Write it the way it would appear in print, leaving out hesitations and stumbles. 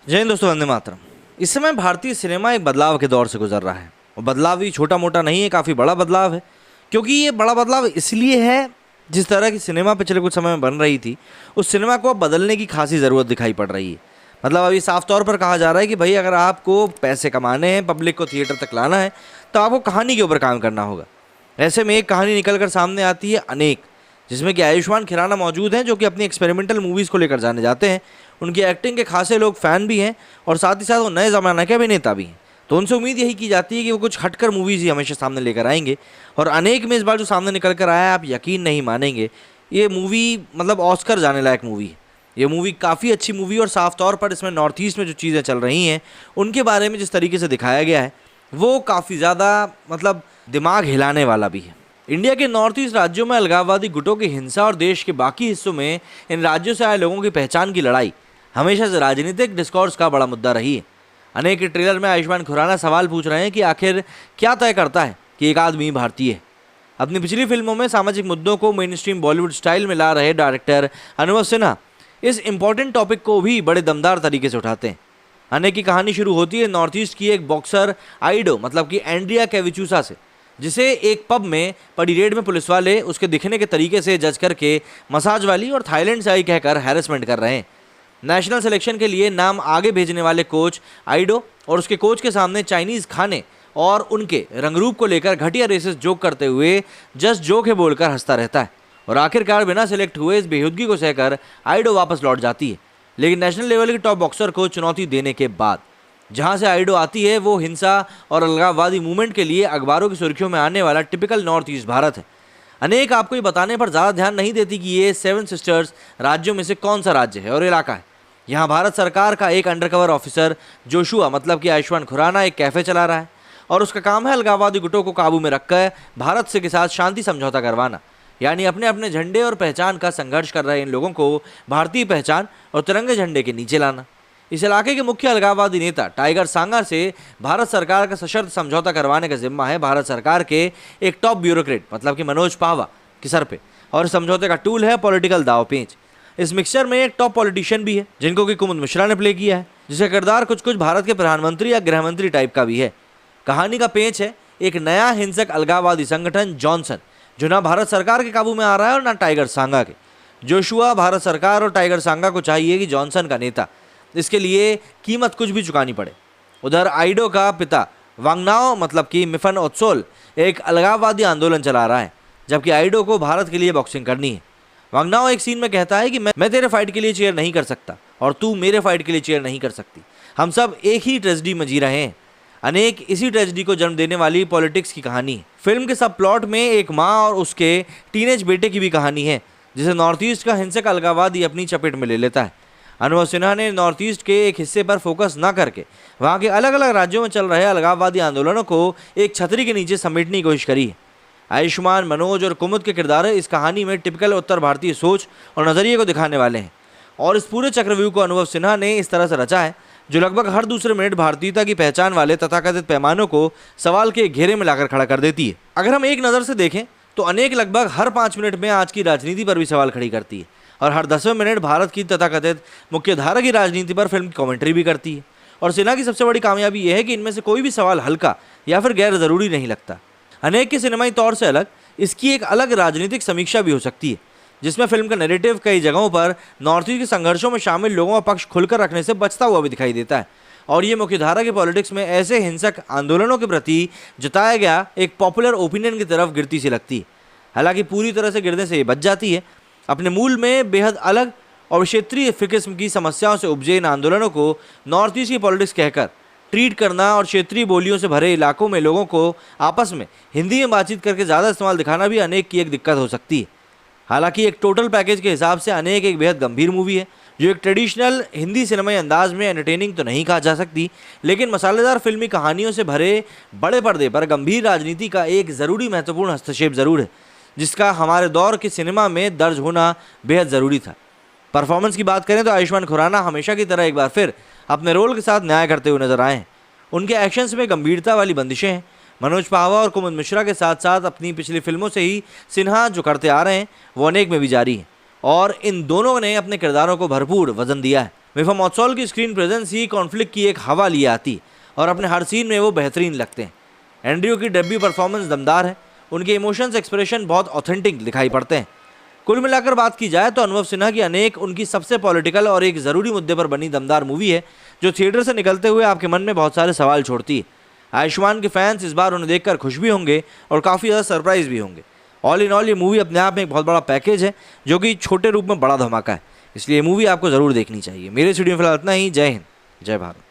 जय हिंद दोस्तों, वंदे मातरम। इस समय भारतीय सिनेमा एक बदलाव के दौर से गुजर रहा है और बदलाव भी छोटा मोटा नहीं है, काफ़ी बड़ा बदलाव है। क्योंकि ये बड़ा बदलाव इसलिए है, जिस तरह की सिनेमा पिछले कुछ समय में बन रही थी उस सिनेमा को अब बदलने की खासी ज़रूरत दिखाई पड़ रही है। मतलब अभी साफ तौर पर कहा जा रहा है कि भाई अगर आपको पैसे कमाने हैं, पब्लिक को थिएटर तक लाना है, तो आपको कहानी के ऊपर काम करना होगा। ऐसे में एक कहानी निकल कर सामने आती है अनेक, जिसमें कि आयुष्मान खुराना मौजूद हैं, जो कि अपनी एक्सपेरिमेंटल मूवीज़ को लेकर जाने जाते हैं। उनकी एक्टिंग के खासे लोग फ़ैन भी हैं और साथ ही साथ वो नए ज़माना के अभिनेता भी हैं। तो उनसे उम्मीद यही की जाती है कि वो कुछ हटकर मूवीज़ ही हमेशा सामने लेकर आएंगे। और अनेक में इस बार जो सामने निकल कर आया है, आप यकीन नहीं मानेंगे, ये मूवी मतलब ऑस्कर जाने लायक मूवी है। ये मूवी काफ़ी अच्छी मूवी और साफ तौर पर इसमें नॉर्थ ईस्ट में जो चीज़ें चल रही हैं उनके बारे में जिस तरीके से दिखाया गया है वो काफ़ी ज़्यादा मतलब दिमाग हिलाने वाला भी है। इंडिया के नॉर्थ ईस्ट राज्यों में अलगाववादी गुटों की हिंसा और देश के बाकी हिस्सों में इन राज्यों से आए लोगों की पहचान की लड़ाई हमेशा से राजनीतिक डिस्कोर्स का बड़ा मुद्दा रही है। अनेक ट्रेलर में आयुष्मान खुराना सवाल पूछ रहे हैं कि आखिर क्या तय करता है कि एक आदमी भारतीय है। अपनी पिछली फिल्मों में सामाजिक मुद्दों को मेन स्ट्रीम बॉलीवुड स्टाइल में ला रहे डायरेक्टर अनुभव सिन्हा इस इंपॉर्टेंट टॉपिक को भी बड़े दमदार तरीके से उठाते हैं। अनेक की कहानी शुरू होती है नॉर्थ ईस्ट की एक बॉक्सर आइडो मतलब कि एंड्रिया केविचूसा से, जिसे एक पब में पड़ी रेड में पुलिस वाले उसके दिखने के तरीके से जज करके मसाज वाली और थाईलैंड से आई कहकर हैरेसमेंट कर रहे हैं। नेशनल सिलेक्शन के लिए नाम आगे भेजने वाले कोच आइडो और उसके कोच के सामने चाइनीज़ खाने और उनके रंगरूप को लेकर घटिया रेसिस्ट जोक करते हुए जस्ट जोक है बोलकर हंसता रहता है। और आखिरकार बिना सिलेक्ट हुए इस बेहूदगी को सहकर आइडो वापस लौट जाती है, लेकिन नेशनल लेवल के टॉप बॉक्सर को चुनौती देने के बाद। जहां से आइडो आती है वो हिंसा और अलगाववादी मूवमेंट के लिए अखबारों की सुर्खियों में आने वाला टिपिकल नॉर्थ ईस्ट भारत है। अनेक आपको ये बताने पर ज़्यादा ध्यान नहीं देती कि ये 7 सिस्टर्स राज्यों में से कौन सा राज्य है और इलाका है। यहाँ भारत सरकार का एक अंडरकवर ऑफिसर जोशुआ मतलब कि आयुष्मान खुराना एक कैफ़े चला रहा है और उसका काम है अलगाववादी गुटों को काबू में रखकर भारत से के साथ शांति समझौता करवाना। यानी अपने अपने झंडे और पहचान का संघर्ष कर रहे इन लोगों को भारतीय पहचान और तिरंगे झंडे के नीचे लाना। इस इलाके के मुख्य अलगाववादी नेता टाइगर सांगा से भारत सरकार का सशर्त समझौता करवाने का जिम्मा है भारत सरकार के एक टॉप ब्यूरोक्रेट मतलब कि मनोज पाहवा के सर पे, और इस समझौते का टूल है पॉलिटिकल दावपेंच। इस मिक्सचर में एक टॉप पॉलिटिशियन भी है जिनको कि कुमुद मिश्रा ने प्ले किया है, जिसका किरदार कुछ कुछ भारत के प्रधानमंत्री या गृह मंत्री टाइप का भी है। कहानी का पेंच है एक नया हिंसक अलगाववादी संगठन जॉनसन, जो ना भारत सरकार के काबू में आ रहा है और ना टाइगर सांगा के। जोशुआ भारत सरकार और टाइगर सांगा को चाहिए कि जॉनसन का नेता इसके लिए कीमत कुछ भी चुकानी पड़े। उधर आइडो का पिता वांगनाओ मतलब कि मिफन ओत्सोल एक अलगाववादी आंदोलन चला रहा है, जबकि आइडो को भारत के लिए बॉक्सिंग करनी है। वांगनाओ एक सीन में कहता है कि मैं तेरे फाइट के लिए चेयर नहीं कर सकता और तू मेरे फाइट के लिए चेयर नहीं कर सकती। हम सब एक ही ट्रेजेडी में जी रहे हैं। अनेक इसी ट्रेजेडी को जन्म देने वाली पॉलिटिक्स की कहानी है। फिल्म के सब प्लॉट में एक माँ और उसके टीनेज बेटे की भी कहानी है, जिसे नॉर्थ ईस्ट का हिंसक अलगाववादी अपनी चपेट में ले लेता है। अनुभव सिन्हा ने नॉर्थ ईस्ट के एक हिस्से पर फोकस न करके वहाँ के अलग अलग राज्यों में चल रहे अलगाववादी आंदोलनों को एक छतरी के नीचे समेटने की कोशिश करी है। आयुष्मान, मनोज और कुमुद के किरदार इस कहानी में टिपिकल उत्तर भारतीय सोच और नज़रिए को दिखाने वाले हैं। और इस पूरे चक्रव्यूह को अनुभव सिन्हा ने इस तरह से रचा है जो लगभग हर दूसरे मिनट भारतीयता की पहचान वाले तथाकथित पैमानों को सवाल के घेरे में लाकर खड़ा कर देती है। अगर हम एक नज़र से देखें तो अनेक लगभग हर 5 मिनट में आज की राजनीति पर भी सवाल खड़ी करती है और हर 10वें मिनट भारत की तथाकथित मुख्यधारा की राजनीति पर फिल्म की कमेंट्री भी करती है। और सिन्हा की सबसे बड़ी कामयाबी यह है कि इनमें से कोई भी सवाल हल्का या फिर गैर ज़रूरी नहीं लगता। अनेक के सिनेमाई तौर से अलग इसकी एक अलग राजनीतिक समीक्षा भी हो सकती है, जिसमें फिल्म का नैरेटिव कई जगहों पर नॉर्थ ईस्ट के संघर्षों में शामिल लोगों का पक्ष खुलकर रखने से बचता हुआ भी दिखाई देता है। और ये मुख्यधारा की पॉलिटिक्स में ऐसे हिंसक आंदोलनों के प्रति जताया गया एक पॉपुलर ओपिनियन की तरफ गिरती सी लगती है। हालांकि पूरी तरह से गिरने से ये बच जाती है। अपने मूल में बेहद अलग और क्षेत्रीय किस्म की समस्याओं से उपजे इन आंदोलनों को नॉर्थ ईस्ट की पॉलिटिक्स कहकर ट्रीट करना और क्षेत्रीय बोलियों से भरे इलाकों में लोगों को आपस में हिंदी में बातचीत करके ज़्यादा इस्तेमाल दिखाना भी अनेक की एक दिक्कत हो सकती है। हालांकि एक टोटल पैकेज के हिसाब से अनेक एक बेहद गंभीर मूवी है, जो एक ट्रेडिशनल हिंदी सिनेमाई अंदाज में एंटरटेनिंग तो नहीं कहा जा सकती, लेकिन मसालेदार फिल्मी कहानियों से भरे बड़े पर्दे पर गंभीर राजनीति का एक ज़रूरी महत्वपूर्ण हस्तक्षेप ज़रूर है, जिसका हमारे दौर के सिनेमा में दर्ज होना बेहद ज़रूरी था। परफॉर्मेंस की बात करें तो आयुष्मान खुराना हमेशा की तरह एक बार फिर अपने रोल के साथ न्याय करते हुए नजर आए हैं। उनके एक्शंस में गंभीरता वाली बंदिशें हैं। मनोज पाहवा और कुमुद मिश्रा के साथ साथ अपनी पिछली फिल्मों से ही सिन्हा जो करते आ रहे हैं वो अनेक में भी जारी है और इन दोनों ने अपने किरदारों को भरपूर वजन दिया है। मिफा मौत्सौल की स्क्रीन प्रेजेंस ही कॉन्फ्लिक्ट की एक हवा लिए आती और अपने हर सीन में वो बेहतरीन लगते हैं। एंड्रयू की डेब्यू परफॉर्मेंस दमदार है, उनके इमोशंस एक्सप्रेशन बहुत ऑथेंटिक दिखाई पड़ते हैं। कुल मिलाकर बात की जाए तो अनुभव सिन्हा की अनेक उनकी सबसे पॉलिटिकल और एक ज़रूरी मुद्दे पर बनी दमदार मूवी है, जो थिएटर से निकलते हुए आपके मन में बहुत सारे सवाल छोड़ती है। आयुष्मान के फैंस इस बार उन्हें देखकर खुश भी होंगे और काफ़ी ज़्यादा सरप्राइज भी होंगे। ऑल इन ऑल ये मूवी अपने आप में एक बहुत बड़ा पैकेज है, जो कि छोटे रूप में बड़ा धमाका है, इसलिए ये मूवी आपको ज़रूर देखनी चाहिए। मेरे स्टूडियो में फिलहाल इतना ही। जय हिंद, जय भारत।